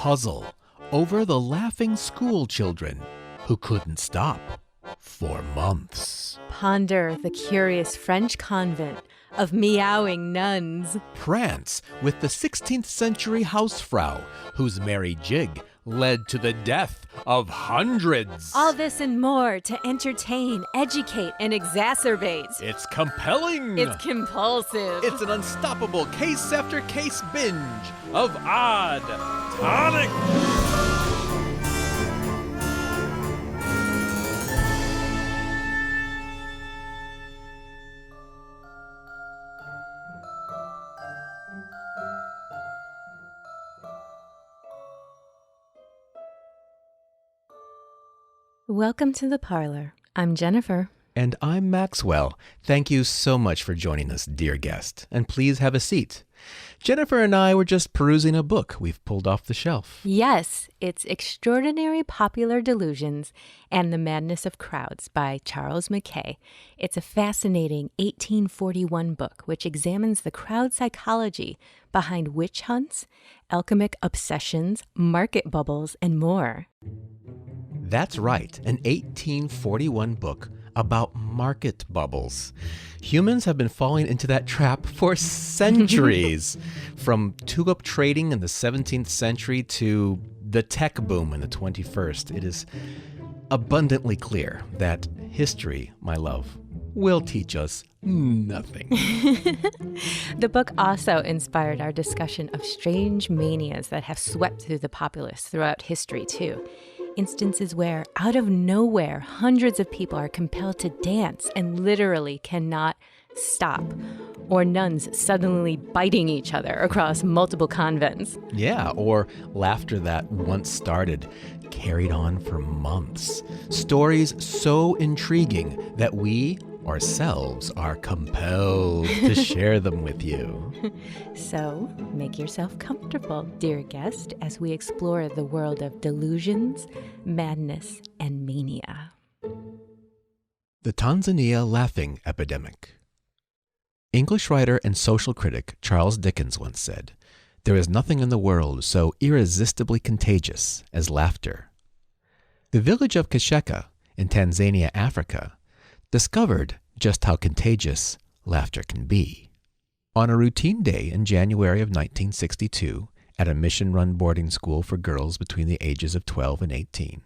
puzzle over the laughing school children who couldn't stop for months. Ponder the curious French convent of meowing nuns. Prance with the 16th century housefrau whose merry jig led to the death of hundreds. All this and more to entertain, educate, and exacerbate. It's compelling. It's compulsive. It's an unstoppable case after case binge of odd tonic. Welcome to the parlor. I'm Jennifer. And I'm Maxwell. Thank you so much for joining us, dear guest. And please have a seat. Jennifer and I were just perusing a book we've pulled off the shelf. Yes, it's Extraordinary Popular Delusions and the Madness of Crowds by Charles MacKay. It's a fascinating 1841 book which examines the crowd psychology behind witch hunts, alchemic obsessions, market bubbles, and more. That's right, an 1841 book about market bubbles. Humans have been falling into that trap for centuries, from tulip trading in the 17th century to the tech boom in the 21st. It is abundantly clear that history, my love, will teach us nothing. The book also inspired our discussion of strange manias that have swept through the populace throughout history, too. Instances where, out of nowhere, hundreds of people are compelled to dance and literally cannot stop, or nuns suddenly biting each other across multiple convents. Yeah, or laughter that once started carried on for months. Stories so intriguing that we ourselves are compelled to share them with you. So, make yourself comfortable, dear guest, as we explore the world of delusions, madness, and mania. The Tanzania Laughing Epidemic. English writer and social critic Charles Dickens once said, "There is nothing in the world so irresistibly contagious as laughter." The village of Kasheka in Tanzania, Africa, discovered just how contagious laughter can be. On a routine day in January of 1962, at a mission-run boarding school for girls between the ages of 12 and 18,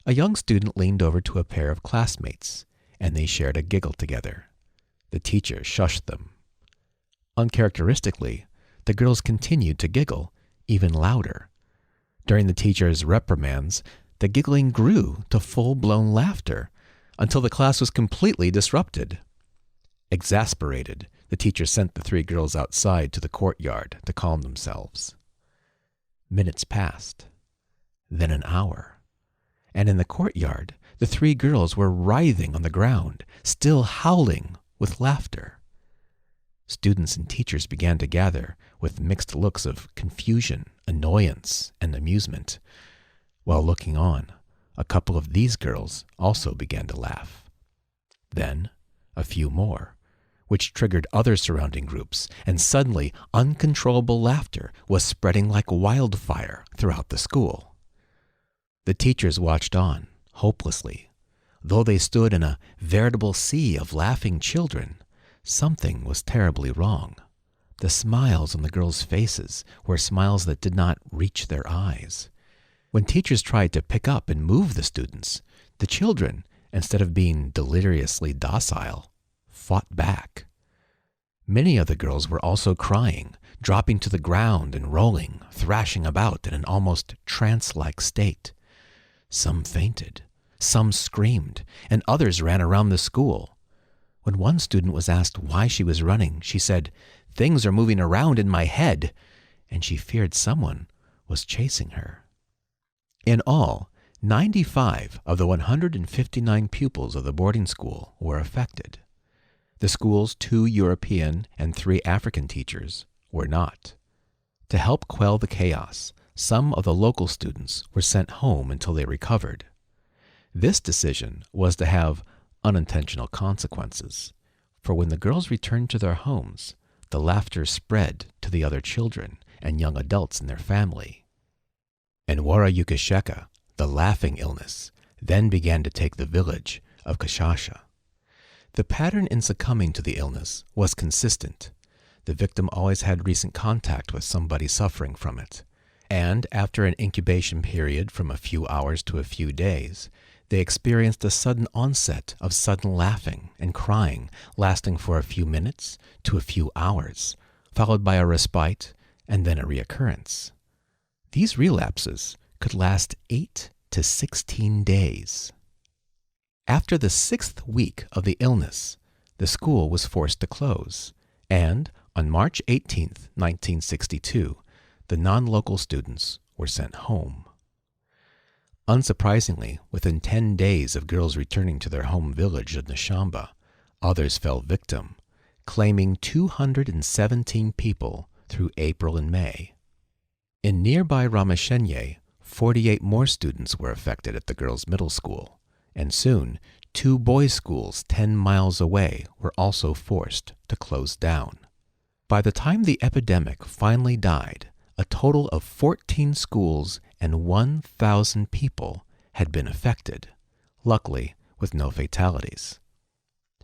a young student leaned over to a pair of classmates, and they shared a giggle together. The teacher shushed them. Uncharacteristically, the girls continued to giggle, even louder. During the teacher's reprimands, the giggling grew to full-blown laughter, until the class was completely disrupted. Exasperated, the teacher sent the three girls outside to the courtyard to calm themselves. Minutes passed, then an hour, and in the courtyard, the three girls were writhing on the ground, still howling with laughter. Students and teachers began to gather with mixed looks of confusion, annoyance, and amusement. While looking on, a couple of these girls also began to laugh. Then, a few more, which triggered other surrounding groups, and suddenly uncontrollable laughter was spreading like wildfire throughout the school. The teachers watched on, hopelessly. Though they stood in a veritable sea of laughing children, something was terribly wrong. The smiles on the girls' faces were smiles that did not reach their eyes. When teachers tried to pick up and move the students, the children, instead of being deliriously docile, fought back. Many of the girls were also crying, dropping to the ground and rolling, thrashing about in an almost trance-like state. Some fainted, some screamed, and others ran around the school. When one student was asked why she was running, she said, "Things are moving around in my head," and she feared someone was chasing her. In all, 95 of the 159 pupils of the boarding school were affected. The school's 2 European and 3 African teachers were not. To help quell the chaos, some of the local students were sent home until they recovered. This decision was to have unintentional consequences, for when the girls returned to their homes, the laughter spread to the other children and young adults in their family. and Warayukasheka, the laughing illness, then began to take the village of Kashasha. The pattern in succumbing to the illness was consistent. The victim always had recent contact with somebody suffering from it, and after an incubation period from a few hours to a few days, they experienced a sudden onset of sudden laughing and crying lasting for a few minutes to a few hours, followed by a respite and then a reoccurrence. These relapses could last 8 to 16 days. After the 6th week of the illness, the school was forced to close, and on March 18, 1962, the non-local students were sent home. Unsurprisingly, within 10 days of girls returning to their home village of Nshamba, others fell victim, claiming 217 people through April and May. In nearby Ramashenye, 48 more students were affected at the girls' middle school, and soon 2 boys' schools 10 miles away were also forced to close down. By the time the epidemic finally died, a total of 14 schools and 1,000 people had been affected, luckily with no fatalities.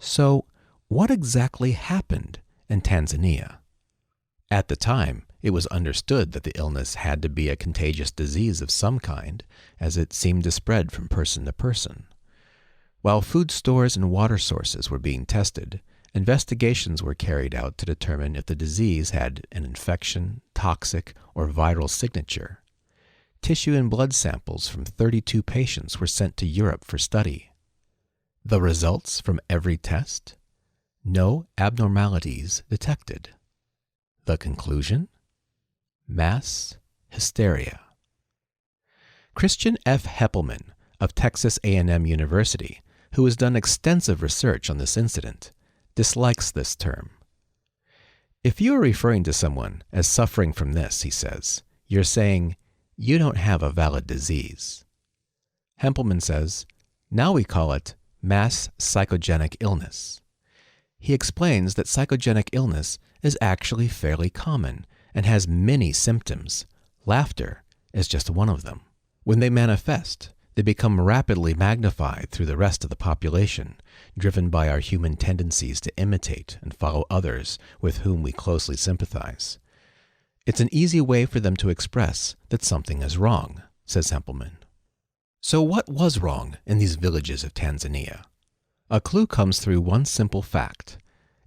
So, what exactly happened in Tanzania? At the time, it was understood that the illness had to be a contagious disease of some kind, as it seemed to spread from person to person. While food stores and water sources were being tested, investigations were carried out to determine if the disease had an infection, toxic, or viral signature. Tissue and blood samples from 32 patients were sent to Europe for study. The results from every test? No abnormalities detected. The conclusion? Mass hysteria. Christian F. Heppelman of Texas A&M University, who has done extensive research on this incident, dislikes this term. If you are referring to someone as suffering from this, he says, you're saying, you don't have a valid disease. Heppelman says, now we call it mass psychogenic illness. He explains that psychogenic illness is actually fairly common and has many symptoms. Laughter is just one of them. When they manifest, they become rapidly magnified through the rest of the population, driven by our human tendencies to imitate and follow others with whom we closely sympathize. It's an easy way for them to express that something is wrong, says Heppelman. So what was wrong in these villages of Tanzania? A clue comes through one simple fact.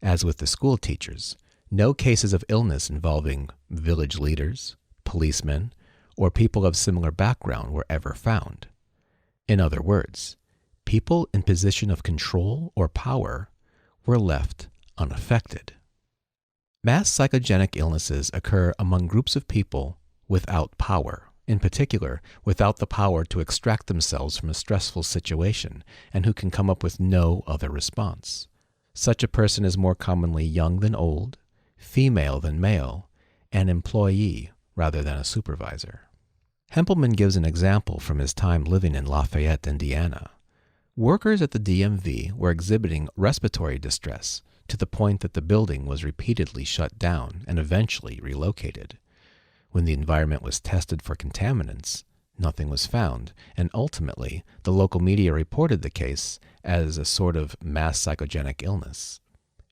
As with the school teachers, no cases of illness involving village leaders, policemen, or people of similar background were ever found. In other words, people in position of control or power were left unaffected. Mass psychogenic illnesses occur among groups of people without power, in particular, without the power to extract themselves from a stressful situation and who can come up with no other response. Such a person is more commonly young than old, female than male, an employee rather than a supervisor. Heppelman gives an example from his time living in Lafayette, Indiana. Workers at the DMV were exhibiting respiratory distress to the point that the building was repeatedly shut down and eventually relocated. When the environment was tested for contaminants, nothing was found, and ultimately the local media reported the case as a sort of mass psychogenic illness.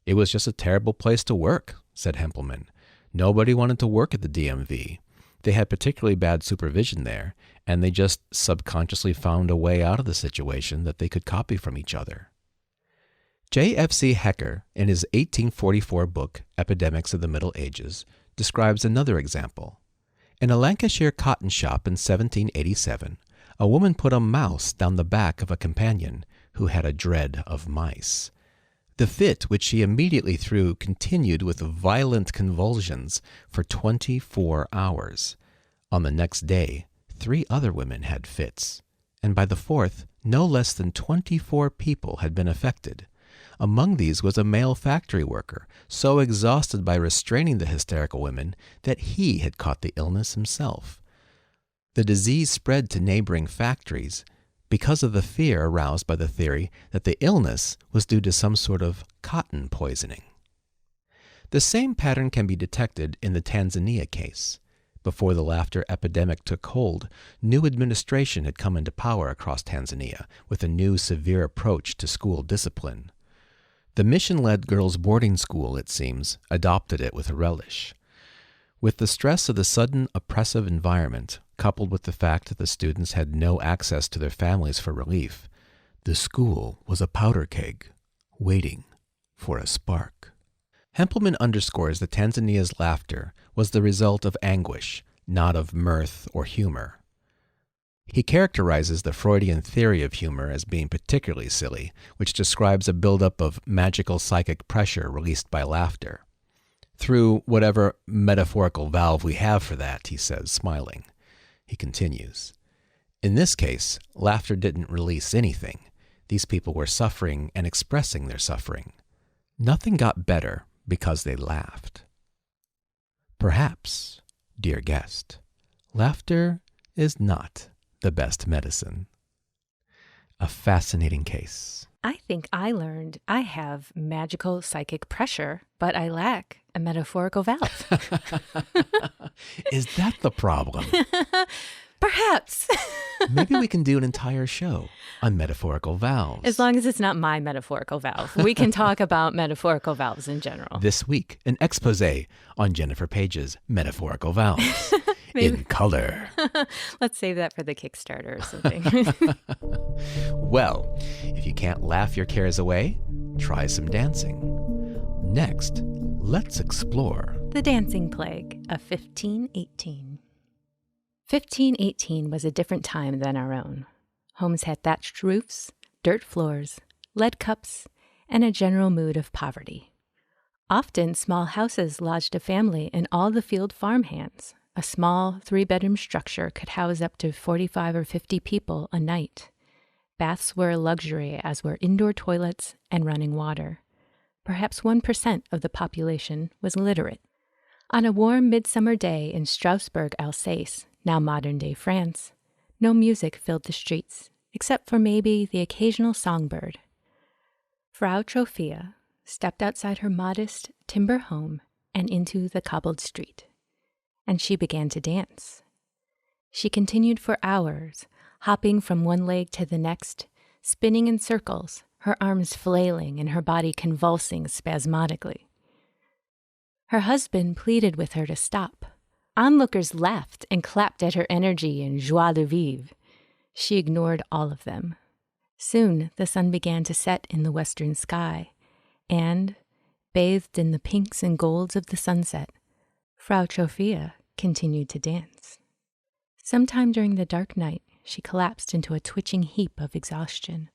It was just a terrible place to work, said Heppelman. Nobody wanted to work at the DMV. They had particularly bad supervision there, and they just subconsciously found a way out of the situation that they could copy from each other. J.F.C. Hecker, in his 1844 book, Epidemics of the Middle Ages, describes another example. In a Lancashire cotton shop in 1787, a woman put a mouse down the back of a companion who had a dread of mice. The fit which she immediately threw continued with violent convulsions for 24 hours. On the next day, 3 other women had fits, and by the 4th, no less than 24 people had been affected. Among these was a male factory worker, so exhausted by restraining the hysterical women that he had caught the illness himself. The disease spread to neighboring factories because of the fear aroused by the theory that the illness was due to some sort of cotton poisoning. The same pattern can be detected in the Tanzania case. Before the laughter epidemic took hold, new administration had come into power across Tanzania with a new severe approach to school discipline. The mission-led girls' boarding school, it seems, adopted it with a relish. With the stress of the sudden oppressive environment, coupled with the fact that the students had no access to their families for relief, the school was a powder keg, waiting for a spark. Hempelman underscores that Tanzania's laughter was the result of anguish, not of mirth or humor. He characterizes the Freudian theory of humor as being particularly silly, which describes a buildup of magical psychic pressure released by laughter. Through whatever metaphorical valve we have for that, he says, smiling. He continues, in this case, laughter didn't release anything. These people were suffering and expressing their suffering. Nothing got better because they laughed. Perhaps, dear guest, laughter is not the best medicine. A fascinating case. I think I learned I have magical psychic pressure, but I lack a metaphorical valve. Is that the problem? Perhaps. Maybe we can do an entire show on metaphorical valves. As long as it's not my metaphorical valve. We can talk about metaphorical valves in general. This week, an expose on Jennifer Page's metaphorical valves. In color. Let's save that for the Kickstarter or something. Well, if you can't laugh your cares away, try some dancing. Next, let's explore The Dancing Plague of 1518. 1518 was a different time than our own. Homes had thatched roofs, dirt floors, lead cups, and a general mood of poverty. Often, small houses lodged a family and all the field farmhands. A small 3-bedroom structure could house up to 45 or 50 people a night. Baths were a luxury, as were indoor toilets and running water. Perhaps 1% of the population was literate. On a warm midsummer day in Strasbourg, Alsace, now modern-day France, no music filled the streets, except for maybe the occasional songbird. Frau Trophia stepped outside her modest timber home and into the cobbled street, and she began to dance. She continued for hours, hopping from one leg to the next, spinning in circles, her arms flailing and her body convulsing spasmodically. Her husband pleaded with her to stop. Onlookers laughed and clapped at her energy and joie de vivre. She ignored all of them. Soon the sun began to set in the western sky, and, bathed in the pinks and golds of the sunset, Frau Trophia continued to dance. Sometime during the dark night, she collapsed into a twitching heap of exhaustion.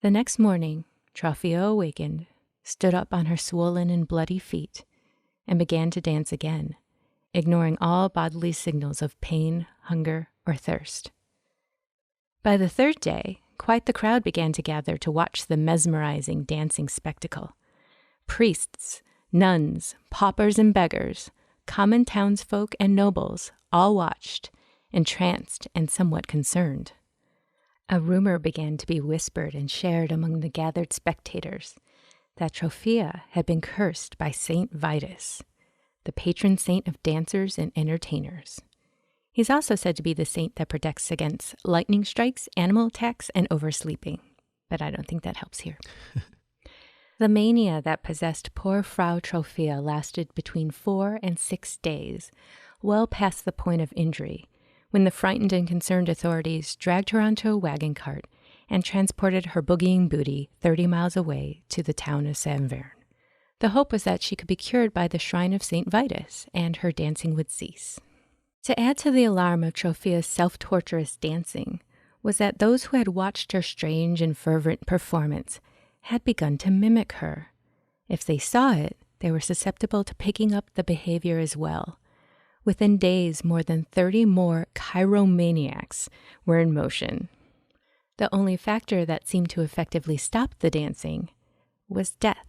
The next morning, Trophia awakened, stood up on her swollen and bloody feet, and began to dance again, ignoring all bodily signals of pain, hunger, or thirst. By the third day, quite the crowd began to gather to watch the mesmerizing dancing spectacle. Priests, nuns, paupers, and beggars, common townsfolk and nobles all watched, entranced and somewhat concerned. A rumor began to be whispered and shared among the gathered spectators that Trophia had been cursed by Saint Vitus, the patron saint of dancers and entertainers. He's also said to be the saint that protects against lightning strikes, animal attacks, and oversleeping. But I don't think that helps here. The mania that possessed poor Frau Trophia lasted between 4 and 6 days, well past the point of injury, when the frightened and concerned authorities dragged her onto a wagon cart and transported her boogieing booty 30 miles away to the town of Saint-Vern. The hope was that she could be cured by the shrine of St. Vitus, and her dancing would cease. To add to the alarm of Trophia's self-torturous dancing was that those who had watched her strange and fervent performance had begun to mimic her. If they saw it, they were susceptible to picking up the behavior as well. Within days, more than 30 more chiromaniacs were in motion. The only factor that seemed to effectively stop the dancing was death.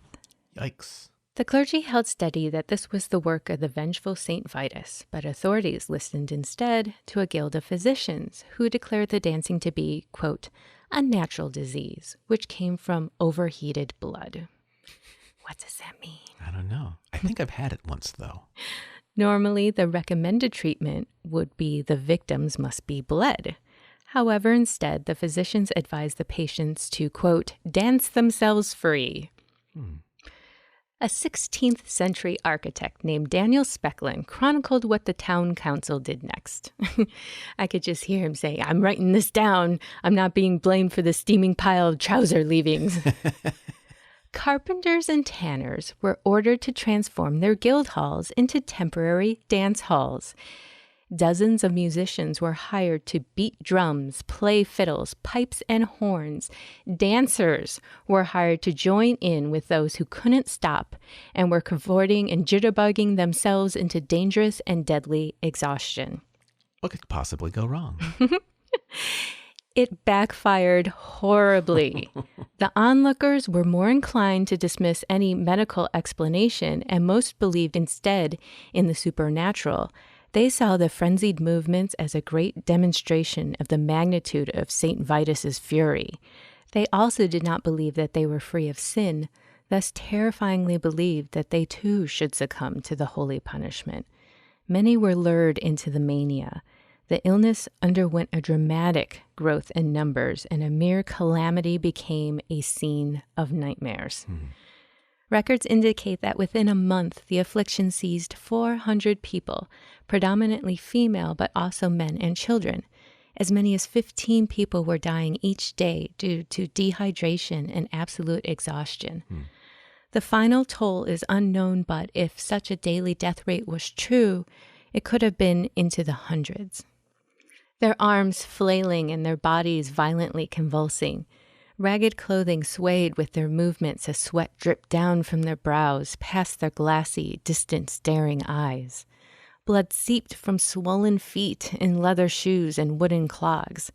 Yikes. The clergy held steady that this was the work of the vengeful St. Vitus, but authorities listened instead to a guild of physicians who declared the dancing to be, quote, a natural disease, which came from overheated blood. What does that mean? I don't know. I think I've had it once, though. Normally, the recommended treatment would be the victims must be bled. However, instead, the physicians advised the patients to, quote, dance themselves free. A 16th century architect named Daniel Specklin chronicled what the town council did next. I could just hear him say, I'm writing this down. I'm not being blamed for the steaming pile of trouser leavings. Carpenters and tanners were ordered to transform their guild halls into temporary dance halls. Dozens of musicians were hired to beat drums, play fiddles, pipes, and horns. Dancers were hired to join in with those who couldn't stop and were cavorting and jitterbugging themselves into dangerous and deadly exhaustion. What could possibly go wrong? It backfired horribly. The onlookers were more inclined to dismiss any medical explanation, and most believed instead in the supernatural. They saw the frenzied movements as a great demonstration of the magnitude of St. Vitus's fury. They also did not believe that they were free of sin, thus terrifyingly believed that they too should succumb to the holy punishment. Many were lured into the mania. The illness underwent a dramatic growth in numbers, and a mere calamity became a scene of nightmares. Records indicate that within a month, the affliction seized 400 people, predominantly female, but also men and children. As many as 15 people were dying each day due to dehydration and absolute exhaustion. The final toll is unknown, but if such a daily death rate was true, it could have been into the hundreds. Their arms flailing and their bodies violently convulsing. Ragged clothing swayed with their movements as sweat dripped down from their brows past their glassy, distant, staring eyes. Blood seeped from swollen feet in leather shoes and wooden clogs.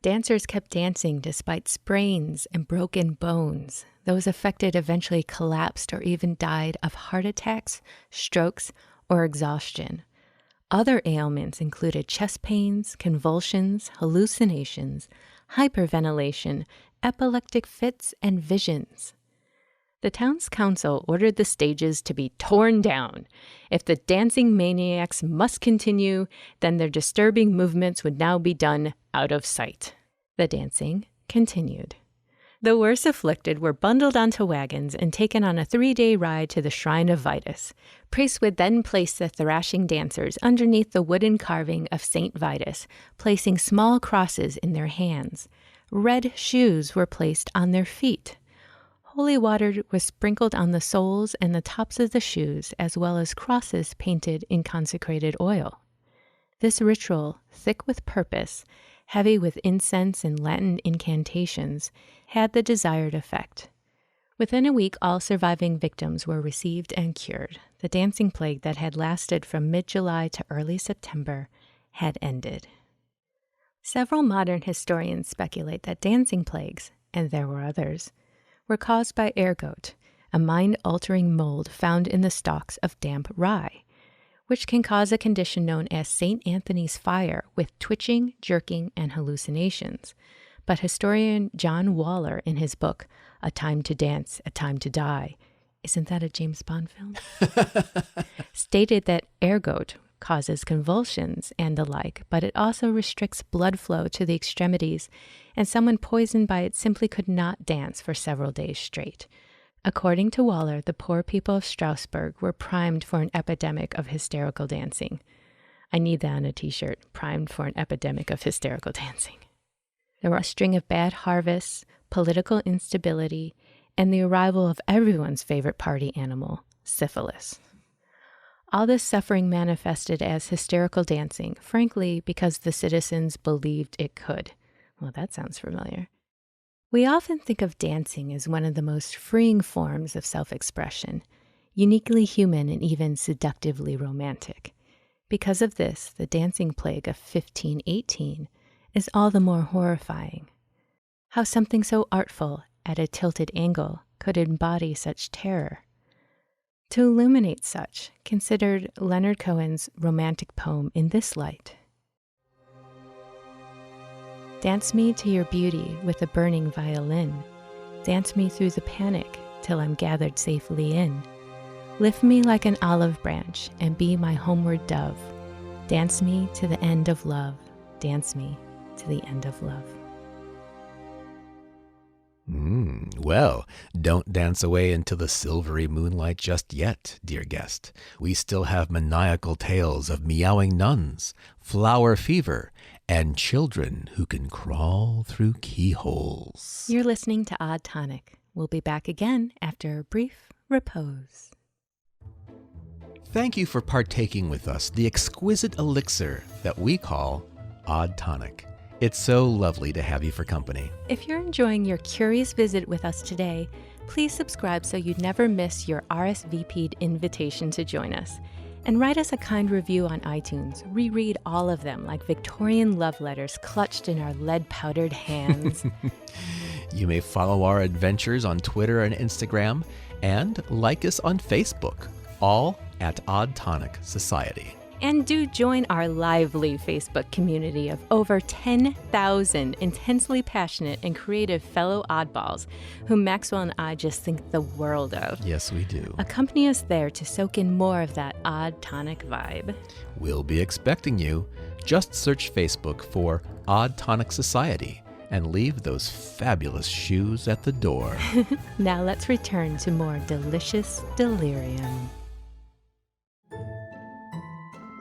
Dancers kept dancing despite sprains and broken bones. Those affected eventually collapsed or even died of heart attacks, strokes, or exhaustion. Other ailments included chest pains, convulsions, hallucinations, hyperventilation, epileptic fits, and visions. The town's council ordered the stages to be torn down. If the dancing maniacs must continue, then their disturbing movements would now be done out of sight. The dancing continued. The worst afflicted were bundled onto wagons and taken on a 3-day ride to the shrine of Vitus. Priests would then place the thrashing dancers underneath the wooden carving of St. Vitus, placing small crosses in their hands. Red shoes were placed on their feet. Holy water was sprinkled on the soles and the tops of the shoes, as well as crosses painted in consecrated oil. This ritual, thick with purpose, heavy with incense and Latin incantations, had the desired effect. Within a week, all surviving victims were received and cured. The dancing plague that had lasted from mid-July to early September had ended. Several modern historians speculate that dancing plagues, and there were others, were caused by ergot, a mind-altering mold found in the stalks of damp rye, which can cause a condition known as St. Anthony's fire with twitching, jerking, and hallucinations. But historian John Waller, in his book, A Time to Dance, A Time to Die, isn't that a James Bond film? Stated that ergot causes convulsions and the like, but it also restricts blood flow to the extremities, and someone poisoned by it simply could not dance for several days straight. According to Waller, the poor people of Strasbourg were primed for an epidemic of hysterical dancing. I need that on a t-shirt, primed for an epidemic of hysterical dancing. There were a string of bad harvests, political instability, and the arrival of everyone's favorite party animal, syphilis. All this suffering manifested as hysterical dancing, frankly, because the citizens believed it could. Well, that sounds familiar. We often think of dancing as one of the most freeing forms of self-expression, uniquely human and even seductively romantic. Because of this, the dancing plague of 1518 is all the more horrifying. How something so artful at a tilted angle could embody such terror. To illuminate such, considered Leonard Cohen's romantic poem in this light. Dance me to your beauty with a burning violin. Dance me through the panic till I'm gathered safely in. Lift me like an olive branch and be my homeward dove. Dance me to the end of love. Dance me to the end of love. Well, don't dance away into the silvery moonlight just yet, dear guest. We still have maniacal tales of meowing nuns, flower fever, and children who can crawl through keyholes. You're listening to Odd Tonic. We'll be back again after a brief repose. Thank you for partaking with us the exquisite elixir that we call Odd Tonic. It's so lovely to have you for company. If you're enjoying your curious visit with us today, please subscribe so you'd never miss your RSVP'd invitation to join us. And write us a kind review on iTunes. Reread all of them like Victorian love letters clutched in our lead-powdered hands. You may follow our adventures on Twitter and Instagram, and like us on Facebook, all at Odd Tonic Society. And do join our lively Facebook community of over 10,000 intensely passionate and creative fellow oddballs whom Maxwell and I just think the world of. Yes, we do. Accompany us there to soak in more of that Odd Tonic vibe. We'll be expecting you. Just search Facebook for Odd Tonic Society and leave those fabulous shoes at the door. Now let's return to more delicious delirium.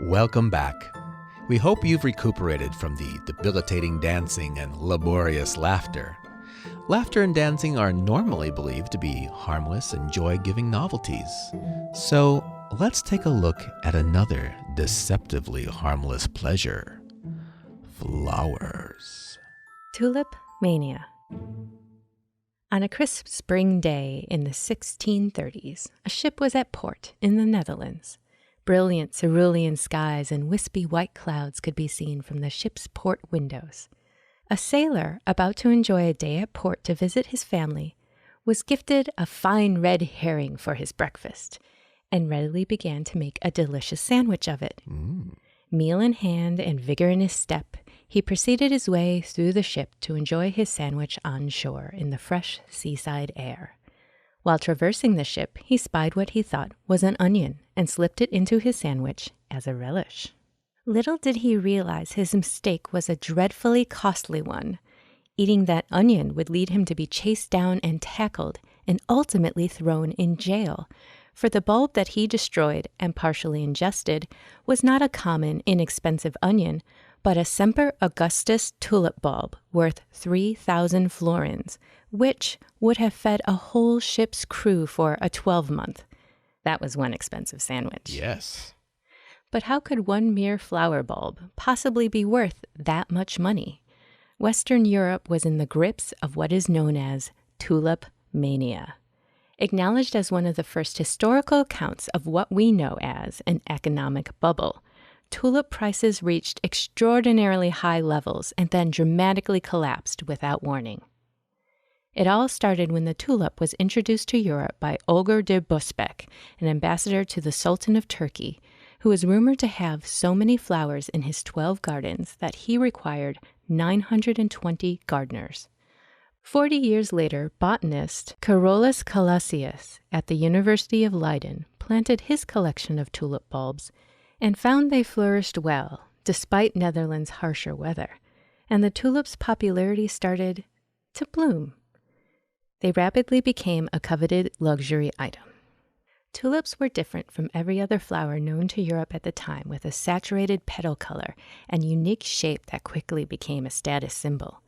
Welcome back. We hope you've recuperated from the debilitating dancing and laborious laughter. Laughter and dancing are normally believed to be harmless and joy-giving novelties. So let's take a look at another deceptively harmless pleasure. Flowers. Tulip Mania. On a crisp spring day in the 1630s, a ship was at port in the Netherlands. Brilliant cerulean skies and wispy white clouds could be seen from the ship's port windows. A sailor, about to enjoy a day at port to visit his family, was gifted a fine red herring for his breakfast and readily began to make a delicious sandwich of it. Meal in hand and vigor in his step, he proceeded his way through the ship to enjoy his sandwich on shore in the fresh seaside air. While traversing the ship, he spied what he thought was an onion and slipped it into his sandwich as a relish. Little did he realize his mistake was a dreadfully costly one. Eating that onion would lead him to be chased down and tackled and ultimately thrown in jail, for the bulb that he destroyed and partially ingested was not a common, inexpensive onion, but a Semper Augustus tulip bulb worth 3,000 florins, which would have fed a whole ship's crew for a 12-month. That was one expensive sandwich. Yes. But how could one mere flower bulb possibly be worth that much money? Western Europe was in the grips of what is known as Tulip Mania. Acknowledged as one of the first historical accounts of what we know as an economic bubble, tulip prices reached extraordinarily high levels and then dramatically collapsed without warning. It all started when the tulip was introduced to Europe by Olger de Busbecq, an ambassador to the Sultan of Turkey, who was rumored to have so many flowers in his 12 gardens that he required 920 gardeners. 40 years later, botanist Carolus Calassius at the University of Leiden planted his collection of tulip bulbs and found they flourished well, despite Netherlands' harsher weather, and the tulip's popularity started to bloom. They rapidly became a coveted luxury item. Tulips were different from every other flower known to Europe at the time, with a saturated petal color and unique shape that quickly became a status symbol.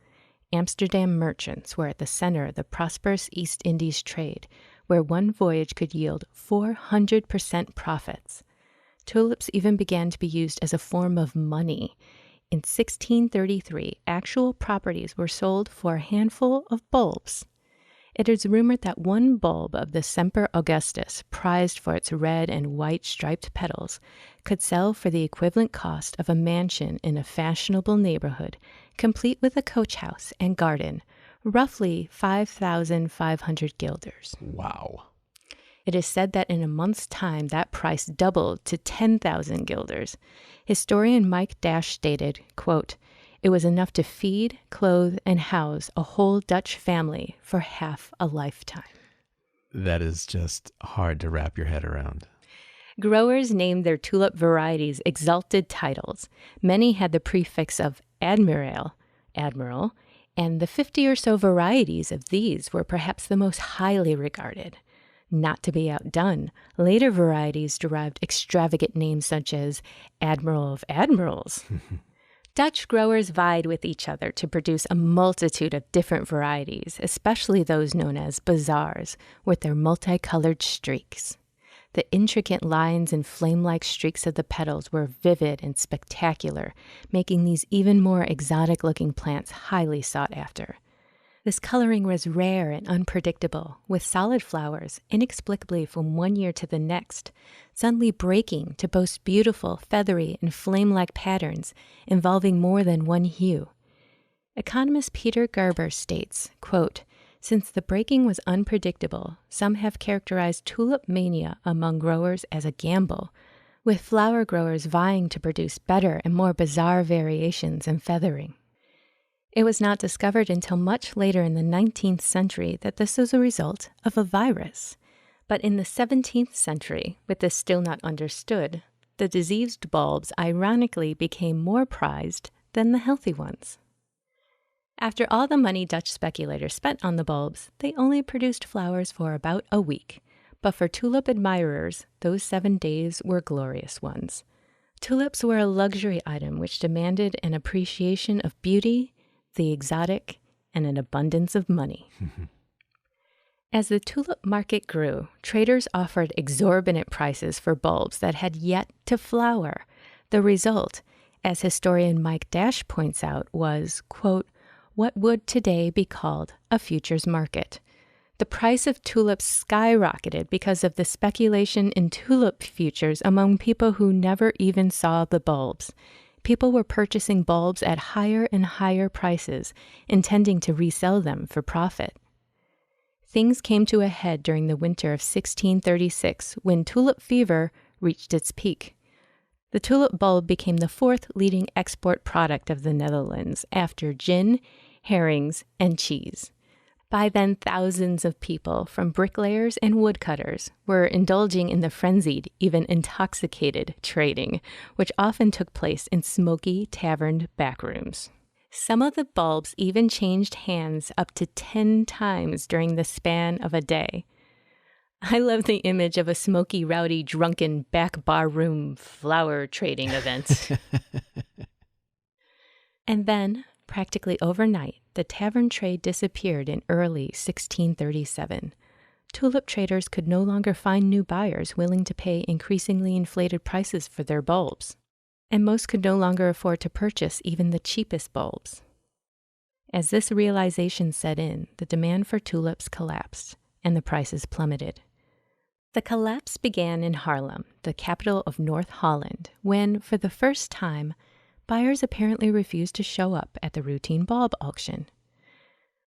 Amsterdam merchants were at the center of the prosperous East Indies trade, where one voyage could yield 400% profits. Tulips even began to be used as a form of money. In 1633, actual properties were sold for a handful of bulbs. It is rumored that one bulb of the Semper Augustus, prized for its red and white striped petals, could sell for the equivalent cost of a mansion in a fashionable neighborhood, complete with a coach house and garden, roughly 5,500 guilders. Wow. It is said that in a month's time, that price doubled to 10,000 guilders. Historian Mike Dash stated, quote, "It was enough to feed, clothe, and house a whole Dutch family for half a lifetime." That is just hard to wrap your head around. Growers named their tulip varieties exalted titles. Many had the prefix of admiral, and the 50 or so varieties of these were perhaps the most highly regarded. Not to be outdone, later varieties derived extravagant names such as Admiral of Admirals. Dutch growers vied with each other to produce a multitude of different varieties, especially those known as bazaars, with their multicolored streaks. The intricate lines and flame-like streaks of the petals were vivid and spectacular, making these even more exotic-looking plants highly sought after. This coloring was rare and unpredictable, with solid flowers, inexplicably from one year to the next, suddenly breaking to boast beautiful, feathery, and flame-like patterns involving more than one hue. Economist Peter Gerber states, quote, "Since the breaking was unpredictable, some have characterized Tulip Mania among growers as a gamble, with flower growers vying to produce better and more bizarre variations in feathering." It was not discovered until much later in the 19th century that this was a result of a virus. But in the 17th century, with this still not understood, the diseased bulbs ironically became more prized than the healthy ones. After all the money Dutch speculators spent on the bulbs, they only produced flowers for about a week. But for tulip admirers, those 7 days were glorious ones. Tulips were a luxury item which demanded an appreciation of beauty, the exotic, and an abundance of money. As the tulip market grew, traders offered exorbitant prices for bulbs that had yet to flower. The result, as historian Mike Dash points out, was, quote, "what would today be called a futures market." The price of tulips skyrocketed because of the speculation in tulip futures among people who never even saw the bulbs. People were purchasing bulbs at higher and higher prices, intending to resell them for profit. Things came to a head during the winter of 1636 when tulip fever reached its peak. The tulip bulb became the 4th leading export product of the Netherlands after gin, herrings, and cheese. By then, thousands of people, from bricklayers and woodcutters, were indulging in the frenzied, even intoxicated trading, which often took place in smoky tavern backrooms. Some of the bulbs even changed hands up to 10 times during the span of a day. I love the image of a smoky, rowdy, drunken back bar room flower trading event. And then, practically overnight, the tavern trade disappeared in early 1637. Tulip traders could no longer find new buyers willing to pay increasingly inflated prices for their bulbs, and most could no longer afford to purchase even the cheapest bulbs. As this realization set in, the demand for tulips collapsed, and the prices plummeted. The collapse began in Haarlem, the capital of North Holland, when, for the first time, buyers apparently refused to show up at the routine bulb auction.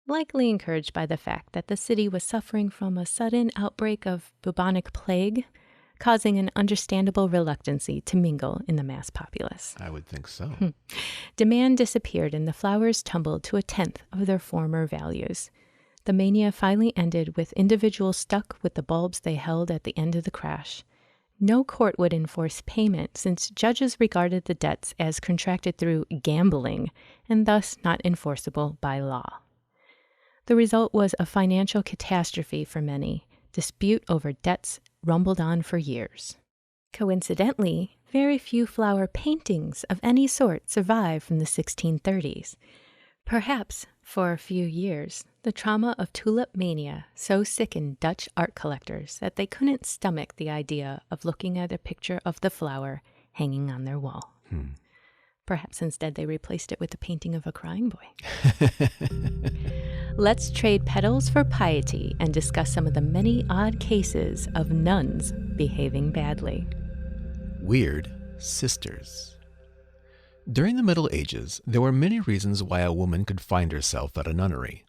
Likely encouraged by the fact that the city was suffering from a sudden outbreak of bubonic plague, causing an understandable reluctancy to mingle in the mass populace. I would think so. Demand disappeared and the flowers tumbled to 1/10 of their former values. The mania finally ended with individuals stuck with the bulbs they held at the end of the crash. No court would enforce payment since judges regarded the debts as contracted through gambling and thus not enforceable by law. The result was a financial catastrophe for many. Dispute over debts rumbled on for years. Coincidentally, very few flower paintings of any sort survive from the 1630s. Perhaps, for a few years, the trauma of Tulip Mania so sickened Dutch art collectors that they couldn't stomach the idea of looking at a picture of the flower hanging on their wall. Perhaps instead they replaced it with a painting of a crying boy. Let's trade petals for piety and discuss some of the many odd cases of nuns behaving badly. Weird sisters. During the Middle Ages, there were many reasons why a woman could find herself at a nunnery.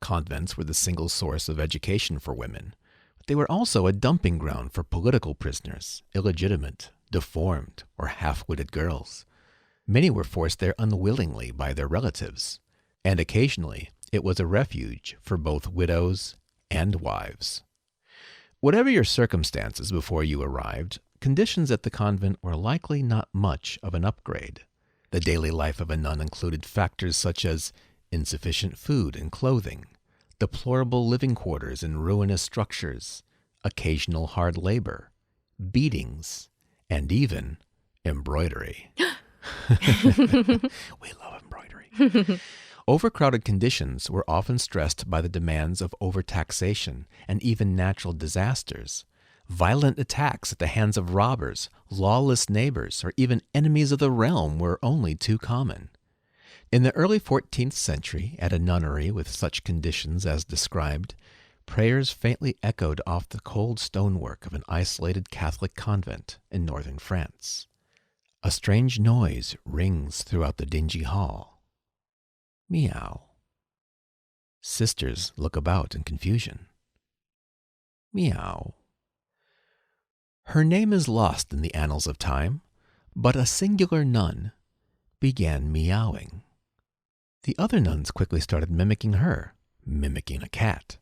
Convents were the single source of education for women, but they were also a dumping ground for political prisoners, illegitimate, deformed, or half-witted girls. Many were forced there unwillingly by their relatives, and occasionally it was a refuge for both widows and wives. Whatever your circumstances before you arrived, conditions at the convent were likely not much of an upgrade. The daily life of a nun included factors such as insufficient food and clothing, deplorable living quarters in ruinous structures, occasional hard labor, beatings, and even embroidery. We love embroidery. Overcrowded conditions were often stressed by the demands of overtaxation and even natural disasters. Violent attacks at the hands of robbers, lawless neighbors, or even enemies of the realm were only too common. In the early 14th century, at a nunnery with such conditions as described, prayers faintly echoed off the cold stonework of an isolated Catholic convent in northern France. A strange noise rings throughout the dingy hall. Meow. Sisters look about in confusion. Meow. Her name is lost in the annals of time, but a singular nun began meowing. The other nuns quickly started mimicking her, mimicking a cat.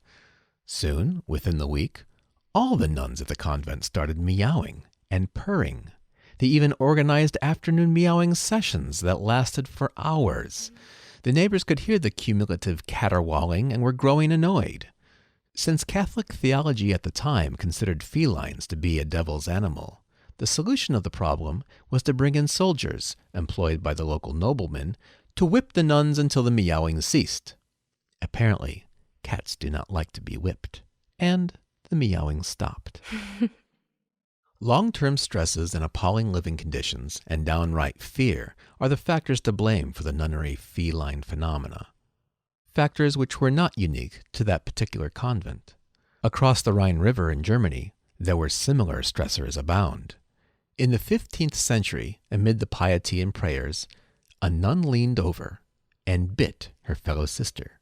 Soon, within the week, all the nuns at the convent started meowing and purring. They even organized afternoon meowing sessions that lasted for hours. The neighbors could hear the cumulative caterwauling and were growing annoyed. Since Catholic theology at the time considered felines to be a devil's animal, the solution of the problem was to bring in soldiers, employed by the local noblemen, to whip the nuns until the meowing ceased. Apparently, cats do not like to be whipped, and the meowing stopped. Long-term stresses and appalling living conditions and downright fear are the factors to blame for the nunnery feline phenomena. Factors which were not unique to that particular convent. Across the Rhine River in Germany, there were similar stressors abound. In the 15th century, amid the piety and prayers, a nun leaned over and bit her fellow sister.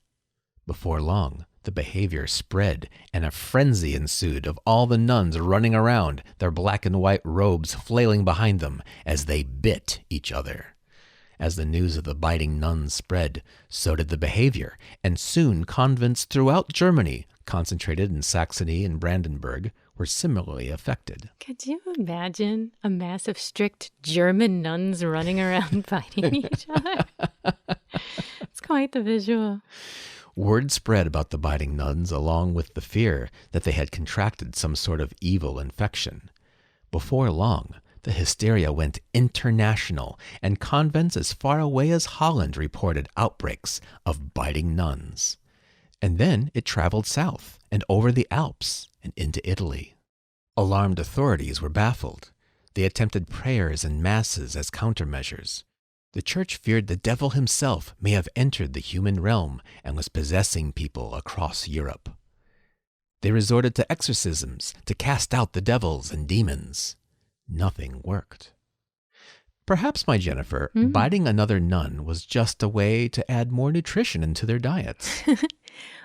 Before long, the behavior spread, and a frenzy ensued of all the nuns running around, their black and white robes flailing behind them as they bit each other. As the news of the biting nuns spread, so did the behavior, and soon convents throughout Germany, concentrated in Saxony and Brandenburg, were similarly affected. Could you imagine a mass of strict German nuns running around biting each other? It's quite the visual. Word spread about the biting nuns along with the fear that they had contracted some sort of evil infection. Before long, the hysteria went international, and convents as far away as Holland reported outbreaks of biting nuns. And then it traveled south and over the Alps and into Italy. Alarmed authorities were baffled. They attempted prayers and masses as countermeasures. The church feared the devil himself may have entered the human realm and was possessing people across Europe. They resorted to exorcisms to cast out the devils and demons. Nothing worked. Perhaps, my Jennifer, biting another nun was just a way to add more nutrition into their diets.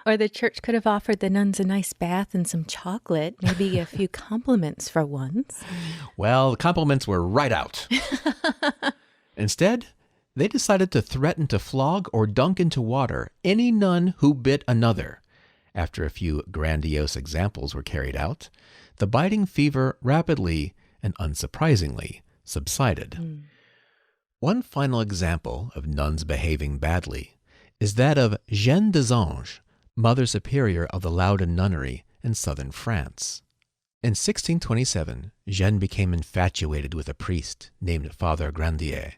Or the church could have offered the nuns a nice bath and some chocolate, maybe a few compliments for once. Well, the compliments were right out. Instead, they decided to threaten to flog or dunk into water any nun who bit another. After a few grandiose examples were carried out, the biting fever rapidly and unsurprisingly subsided. One final example of nuns behaving badly is that of Jeanne des Anges, Mother Superior of the Loudun Nunnery in southern France. In 1627, Jeanne became infatuated with a priest named Father Grandier.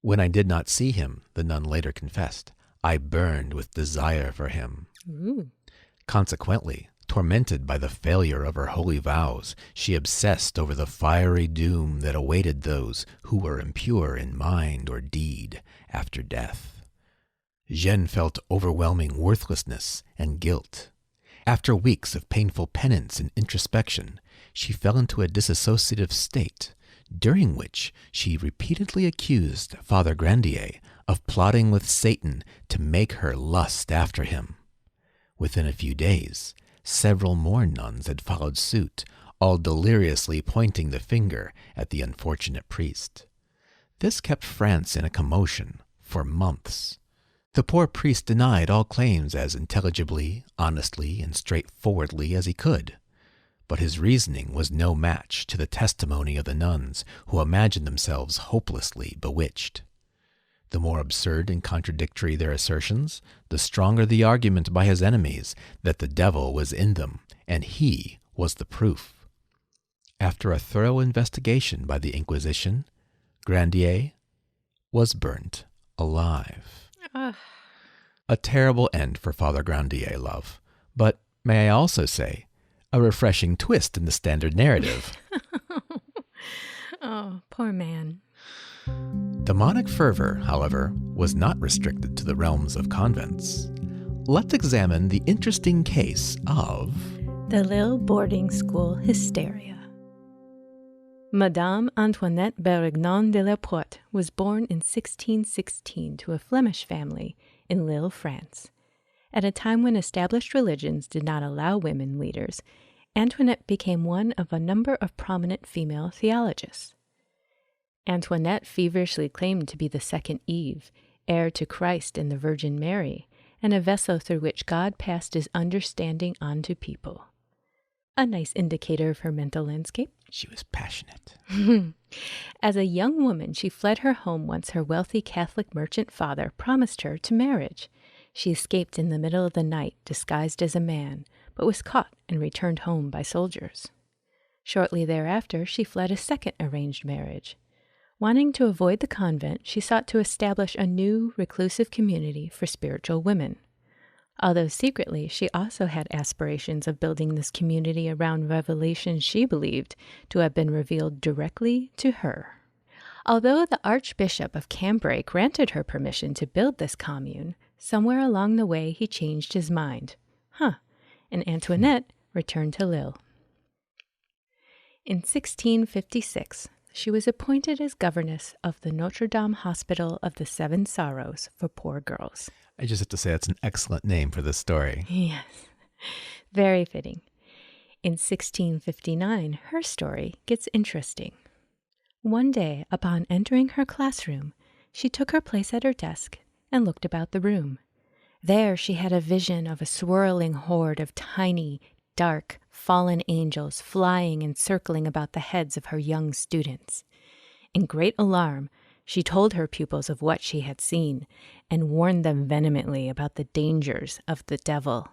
When I did not see him, the nun later confessed, I burned with desire for him. Consequently, tormented by the failure of her holy vows, she obsessed over the fiery doom that awaited those who were impure in mind or deed after death. Jeanne felt overwhelming worthlessness and guilt. After weeks of painful penance and introspection, she fell into a dissociative state, during which she repeatedly accused Father Grandier of plotting with Satan to make her lust after him. Within a few days, several more nuns had followed suit, all deliriously pointing the finger at the unfortunate priest. This kept France in a commotion for months. The poor priest denied all claims as intelligibly, honestly, and straightforwardly as he could. but his reasoning was no match to the testimony of the nuns, who imagined themselves hopelessly bewitched. The more absurd and contradictory their assertions, the stronger the argument by his enemies that the devil was in them, and he was the proof. After a thorough investigation by the Inquisition, Grandier was burnt alive. A terrible end for Father Grandier, love, but may I also say, a refreshing twist in the standard narrative. Oh, poor man. Demonic fervor, however, was not restricted to the realms of convents. Let's examine the interesting case of the Lille boarding school hysteria. Madame Antoinette Berignon de la Porte was born in 1616 to a Flemish family in Lille, France. At a time when established religions did not allow women leaders, Antoinette became one of a number of prominent female theologians. Antoinette feverishly claimed to be the second Eve, heir to Christ and the Virgin Mary, and a vessel through which God passed his understanding on to people. A nice indicator of her mental landscape. She was passionate. As a young woman, she fled her home once her wealthy Catholic merchant father promised her to marriage. She escaped in the middle of the night, disguised as a man, but was caught and returned home by soldiers. Shortly thereafter, she fled a second arranged marriage. Wanting to avoid the convent, she sought to establish a new, reclusive community for spiritual women. Although secretly, she also had aspirations of building this community around revelations she believed to have been revealed directly to her. Although the Archbishop of Cambrai granted her permission to build this commune, somewhere along the way he changed his mind. And Antoinette returned to Lille. In 1656, she was appointed as governess of the Notre Dame Hospital of the Seven Sorrows for poor girls. I just have to say that's an excellent name for this story. Yes, very fitting. In 1659, her story gets interesting. One day, upon entering her classroom, she took her place at her desk and looked about the room. There she had a vision of a swirling horde of tiny, dark, fallen angels flying and circling about the heads of her young students. In great alarm, she told her pupils of what she had seen and warned them vehemently about the dangers of the devil,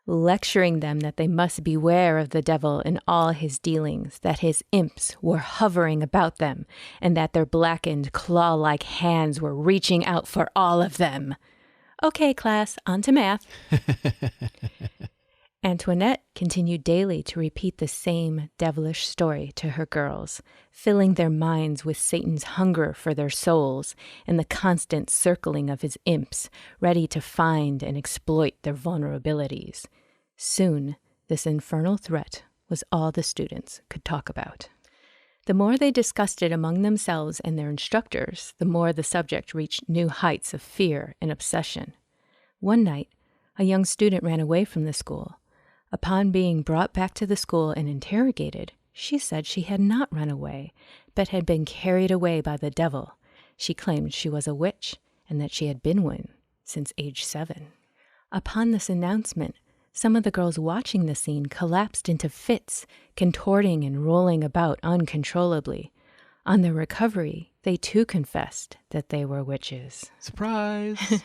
lecturing them that they must beware of the devil in all his dealings, that his imps were hovering about them, and that their blackened, claw-like hands were reaching out for all of them. Okay, class, on to math. Antoinette continued daily to repeat the same devilish story to her girls, filling their minds with Satan's hunger for their souls and the constant circling of his imps, ready to find and exploit their vulnerabilities. Soon, this infernal threat was all the students could talk about. The more they discussed it among themselves and their instructors, the more the subject reached new heights of fear and obsession. One night, a young student ran away from the school. Upon being brought back to the school and interrogated, she said she had not run away, but had been carried away by the devil. She claimed she was a witch and that she had been one since age 7. Upon this announcement, some of the girls watching the scene collapsed into fits, contorting and rolling about uncontrollably. On their recovery, they too confessed that they were witches. Surprise!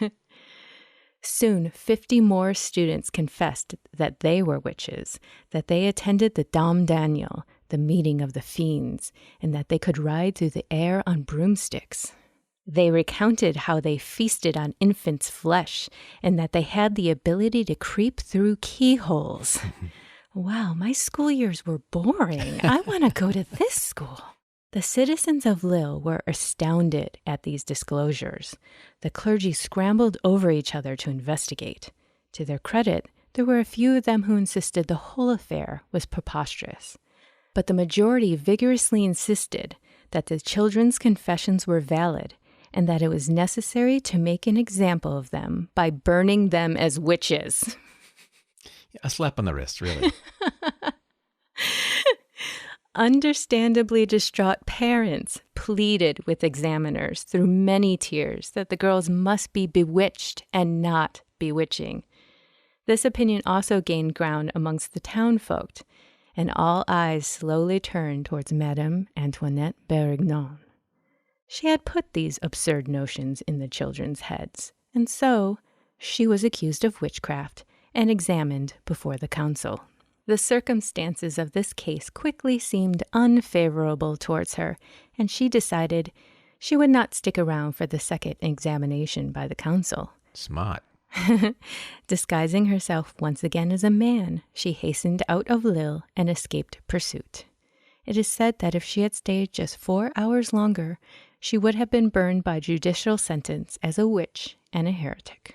Soon, 50 more students confessed that they were witches, that they attended the Dom Daniel, the meeting of the fiends, and that they could ride through the air on broomsticks. They recounted how they feasted on infants' flesh and that they had the ability to creep through keyholes. Wow, my school years were boring. I want to go to this school. The citizens of Lille were astounded at these disclosures. The clergy scrambled over each other to investigate. To their credit, there were a few of them who insisted the whole affair was preposterous. But the majority vigorously insisted that the children's confessions were valid and that it was necessary to make an example of them by burning them as witches. A slap on the wrist, really. Understandably distraught parents pleaded with examiners through many tears that the girls must be bewitched and not bewitching. This opinion also gained ground amongst the townfolk, and all eyes slowly turned towards Madame Antoinette Berignon. She had put these absurd notions in the children's heads, and so she was accused of witchcraft and examined before the council. The circumstances of this case quickly seemed unfavorable towards her, and she decided she would not stick around for the second examination by the council. Smart. Disguising herself once again as a man, she hastened out of Lille and escaped pursuit. It is said that if she had stayed just 4 hours longer, she would have been burned by judicial sentence as a witch and a heretic.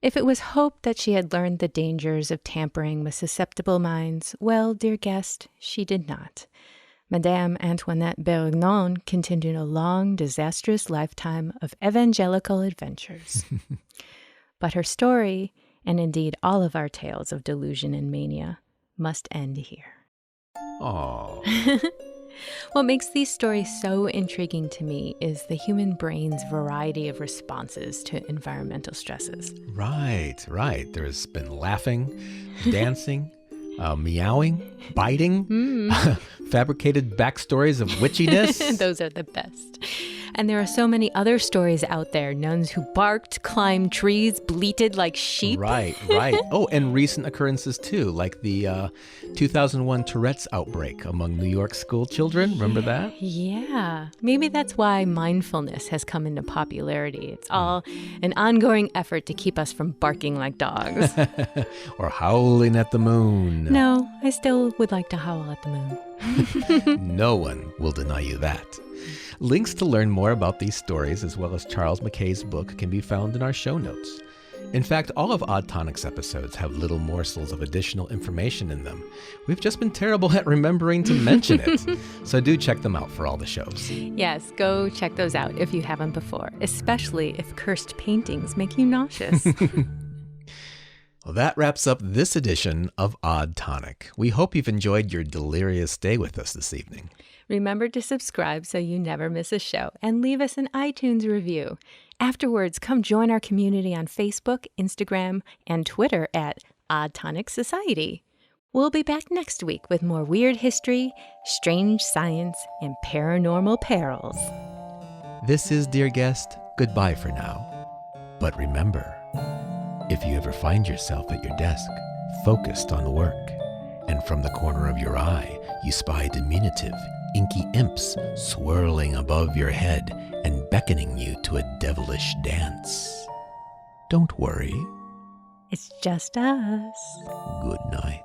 If it was hoped that she had learned the dangers of tampering with susceptible minds, well, dear guest, she did not. Madame Antoinette Berignon continued a long, disastrous lifetime of evangelical adventures. But her story, and indeed all of our tales of delusion and mania, must end here. Aww. What makes these stories so intriguing to me is the human brain's variety of responses to environmental stresses. Right. There's been laughing, dancing, meowing, biting, fabricated backstories of witchiness. Those are the best. And there are so many other stories out there. Nuns who barked, climbed trees, bleated like sheep. Right. Oh, and recent occurrences too, like the 2001 Tourette's outbreak among New York school children. Remember that? Yeah. Maybe that's why mindfulness has come into popularity. It's all an ongoing effort to keep us from barking like dogs. Or howling at the moon. No, I still would like to howl at the moon. No one will deny you that. Links to learn more about these stories, as well as Charles McKay's book, can be found in our show notes. In fact, all of Odd Tonic's episodes have little morsels of additional information in them. We've just been terrible at remembering to mention it. So do check them out for all the shows. Yes, go check those out if you haven't before, especially if cursed paintings make you nauseous. Well, that wraps up this edition of Odd Tonic. We hope you've enjoyed your delirious stay with us this evening. Remember to subscribe so you never miss a show, and leave us an iTunes review. Afterwards, come join our community on Facebook, Instagram, and Twitter at Odd Tonic Society. We'll be back next week with more weird history, strange science, and paranormal perils. This is, dear guest, goodbye for now. But remember, if you ever find yourself at your desk, focused on the work, and from the corner of your eye you spy diminutive, inky imps swirling above your head and beckoning you to a devilish dance, don't worry. It's just us. Good night.